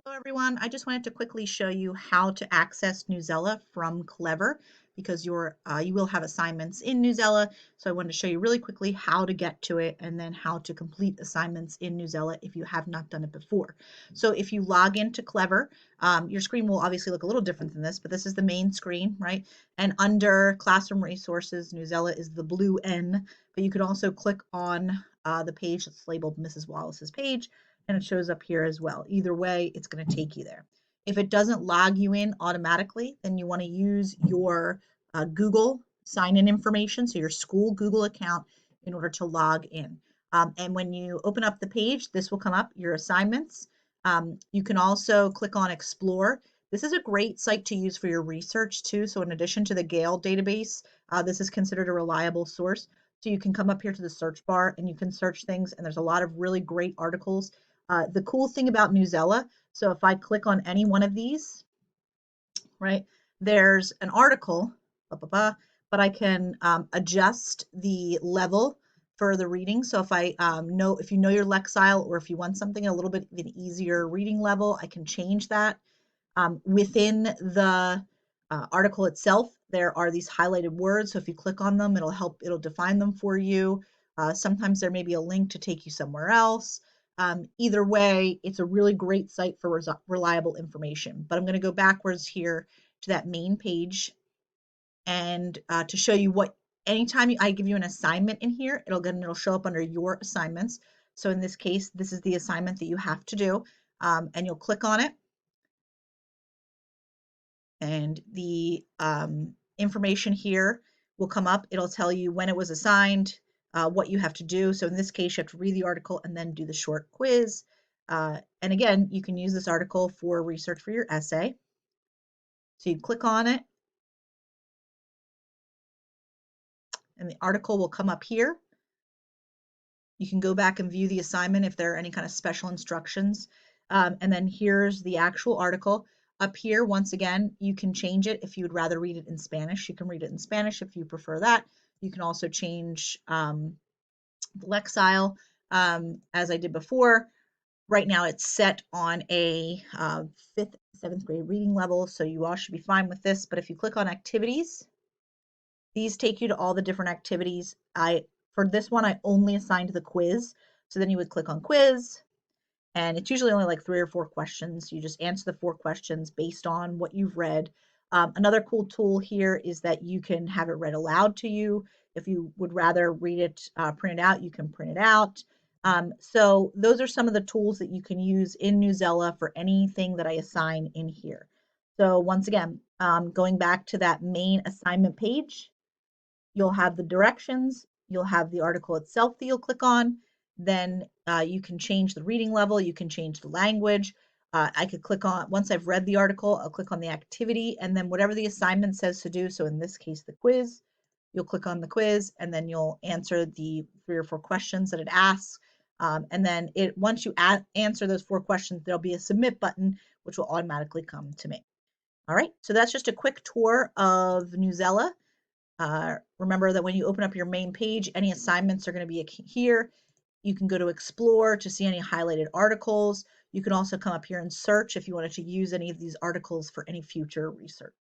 Hello, everyone. I just wanted to quickly show you how to access Newsela from Clever because you will have assignments in Newsela. So I wanted to show you really quickly how to get to it and then how to complete assignments in Newsela if you have not done it before. So if you log into Clever, your screen will obviously look a little different than this, but this is the main screen, right? And under Classroom Resources, Newsela is the blue N, but you can also click on the page that's labeled Mrs. Wallace's page, and it shows up here as well. Either way, it's going to take you there. If it doesn't log you in automatically, then you want to use your Google sign-in information, so your school Google account, in order to log in. And when you open up the page, this will come up, your assignments. You can also click on Explore. This is a great site to use for your research too. So in addition to the Gale database, this is considered a reliable source. So you can come up here to the search bar and you can search things, and there's a lot of really great articles. The cool thing about Newsela, so if I click on any one of these, right, there's an article, but I can adjust the level for the reading. So if I if you know your Lexile, or if you want something a little bit of an easier reading level, I can change that. Within the article itself, there are these highlighted words. So if you click on them, it'll define them for you. Sometimes there may be a link to take you somewhere else. Either way, it's a really great site for reliable information. But I'm going to go backwards here to that main page and to show you what, anytime I give you an assignment in here, it'll show up under your assignments. So in this case, this is the assignment that you have to do, and you'll click on it. And the information here will come up. It'll tell you when it was assigned, what you have to do. So in this case, you have to read the article and then do the short quiz. And again, you can use this article for research for your essay. So you click on it, and the article will come up here. You can go back and view the assignment if there are any kind of special instructions. And then here's the actual article. Up here, once again, you can change it if you would rather read it in Spanish. You can read it in Spanish if you prefer that. You can also change the Lexile, as I did before. Right now, it's set on a 5th, 7th grade reading level, so you all should be fine with this. But if you click on activities, these take you to all the different activities. For this one, I only assigned the quiz. So then you would click on quiz, and it's usually only like 3 or 4 questions. You just answer the 4 questions based on what you've read. Another cool tool here is that you can have it read aloud to you. If you would rather read it printed out, you can print it out. So those are some of the tools that you can use in Newsela for anything that I assign in here. So once again, going back to that main assignment page, you'll have the directions, you'll have the article itself that you'll click on, then you can change the reading level, you can change the language. I could click on, once I've read the article, I'll click on the activity, and then whatever the assignment says to do, so in this case, the quiz, you'll click on the quiz, and then you'll answer the 3 or 4 questions that it asks. And then once you answer those 4 questions, there'll be a submit button, which will automatically come to me. All right, so that's just a quick tour of Newsela. Remember that when you open up your main page, any assignments are going to be here. You can go to Explore to see any highlighted articles. You can also come up here and search if you wanted to use any of these articles for any future research.